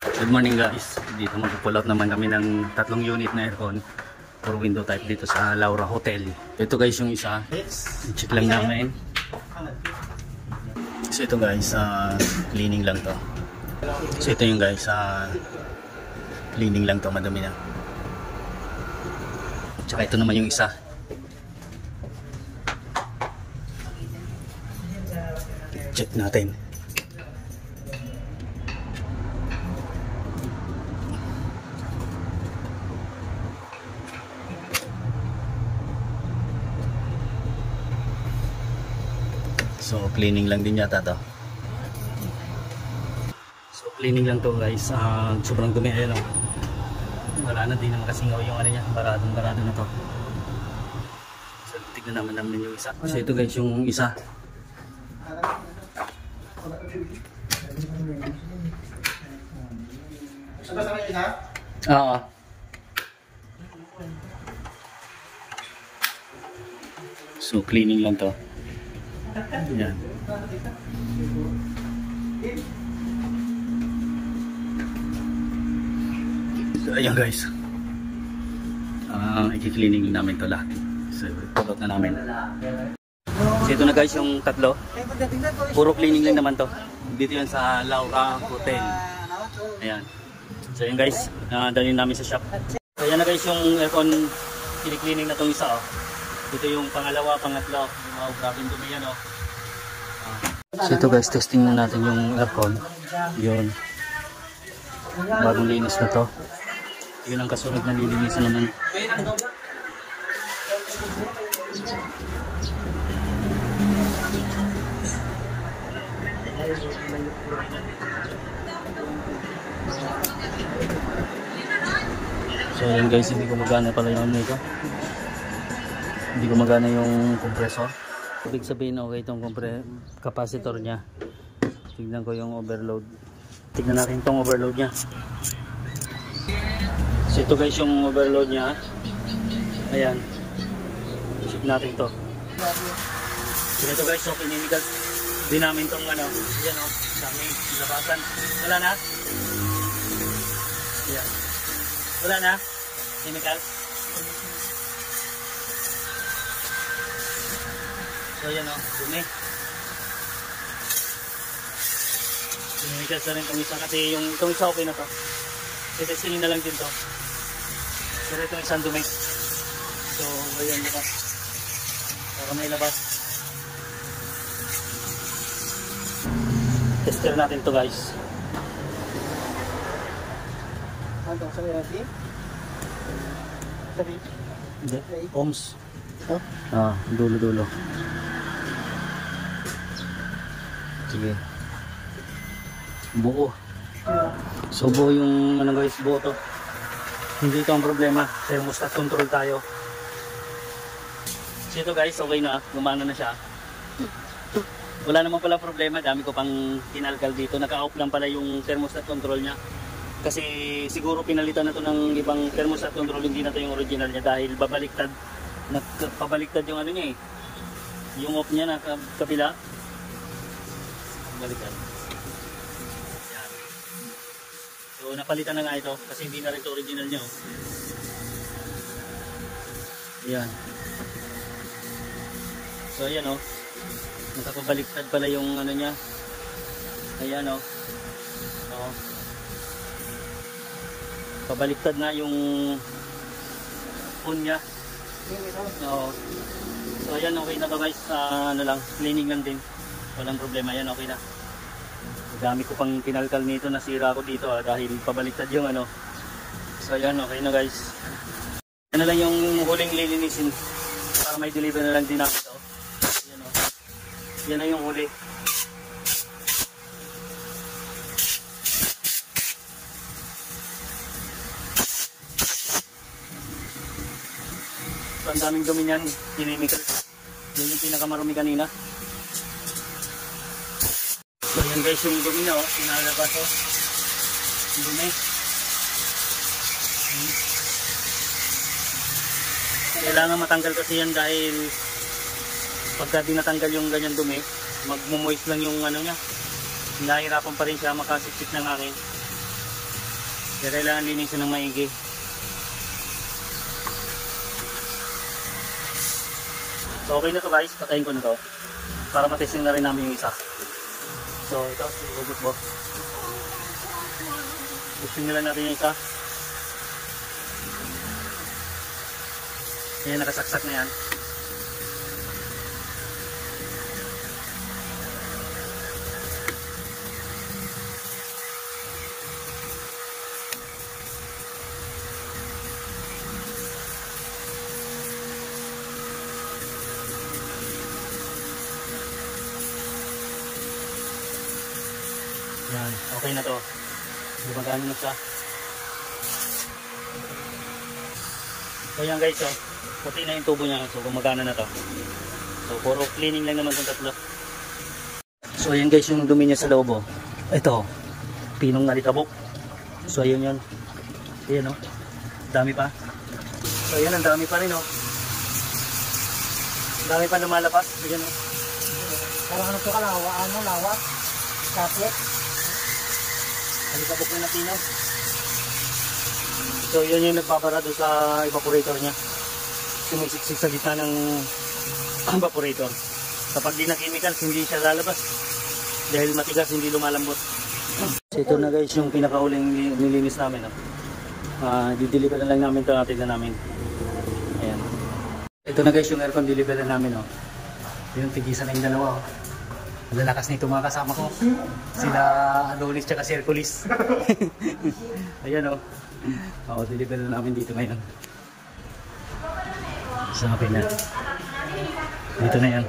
Good morning guys. Dito magpo-pull out naman kami ng 3 unit na aircon for window type dito sa Laura Hotel. Ito guys yung isa. I-check lang namin. So ito guys, cleaning lang to. So ito yung guys, cleaning lang to, madumi na. Tsaka ito naman yung isa. Check natin. So cleaning lang din yata to. So cleaning lang to guys. Sobrang dumi, ayan o. Wala na, din na makasingaw yung ano niya. Barado na to. So tignan naman yung isa. So ito guys yung isa. Oo. So cleaning lang to. Yan. So ayan guys, i-cleaning namin to lahat. So pulot na namin. So ito na guys yung tatlo. Puro cleaning lang naman to. Dito yan sa Laura Hotel. Ayan. So ayan guys, dalhin namin sa shop. So ayan na guys yung aircon, i-cleaning na tong isa oh. Ito yung pangalawa, pangatlo. Wow, grabe yung dumi yan oh. So ito guys, testing na natin yung aircon. Yun. Bagong linis na to. Yun ang kasunod na lilinisan naman. So yun guys, hindi gumagana pala yung ano ito. Hindi gumagana yung compressor. Ibig sabihin okay itong capacitor niya. Tignan ko yung overload. Tignan natin itong overload niya. So ito guys yung overload niya. Ayan. Check natin ito. So ito guys, so pininigas din namin itong ano. Ayan o, dami labasan. Wala na? Ayan. Wala na? Chemical? So yan o, dumi. Pininigas na rin itong isa kasi yung itong isa okay na to. Testingin na lang din to. Pero itong isang dumi. So ayan nyo para may labas. Tester natin to guys. Ano sa natin? Sabi? Hindi, ohms. Oh? Dulo. Sige. Buo. So buo yung ano guys, buo to. Hindi ito ang problema. Thermostat control tayo. So ito guys, okay na. Gumana na siya. Wala naman pala problema. Dami ko pang kinalkal dito. Naka-off lang pala yung thermostat control niya. Kasi siguro pinalitan na to ng ibang thermostat control. Hindi na to yung original niya dahil babaliktad. Pabaliktad yung ano niya eh. Yung off niya na kabila. Baliktad. Yan. So napalitan na nga ito kasi hindi na rin ito original niya oh. Yan. So ayan oh. Nakapabaliktad pala yung ano niya. Ayan oh. Oh. Pabaliktad na yung phone niya. Oo. So ayan, okay na to guys. Ano lang, cleaning lang din. Walang problema, yan okay na. Dami ko pang kinalkal nito, nasira ko dito dahil pabaliktad yung ano. So ayan, okay na guys. Yan na lang yung huling lilinisin para may deliver na lang din natin ito. Yan o. Yan na yung huli. So ang daming dumi niyan, chemical. Yan yung pinakamarumi kanina. So yan guys yung dumi na oh, pinalabas oh. Dumi. Kailangan matanggal kasi yan dahil pagka di natanggal yung ganyan dumi, magmo-moist lang yung ano niya. Nahihirapan pa rin siya makasiksik ng hangin. Kaya kailangan linisin ng maigi. So okay na to guys, patayin ko na to para matesting na rin namin yung isa. So ito, hugot mo. Testing nila natin yung isa. Ayan, nakasaksak na yan. Yan, okay na to. Gumagana na siya. So yan guys, oh, puti na yung tubo niya. So gumagana na to. So puro cleaning lang naman itong tatlo. So ayan guys yung dumi niya sa loob. Oh. Ito, pinong alikabok. So ayan yun. Ayan oh, dami pa. So ayan, ang dami pa rin oh. Dami pa lumalabas. Ayan oh. Parang ano to kalawa, ano, lawat, chocolate. Alikabok na pino. So yun yung nagpapara doon sa evaporator niya. Sumisiksik sa gitna ng evaporator. Kapag di na chemicals, hindi siya lalabas. Dahil matigas, hindi lumalambot. So ito na guys yung pinakauling nilinis namin. Dideliver na lang namin ito. Tignan namin. Ayan. Ito na guys yung aircon deliver na namin. Yung tigisan na yung dalawa. Ang lalakas nito mga kasama ko. Sila Adonis tsaka Hercules. Ayan o. Deliver na namin dito ngayon. So okay na. Dito na yan.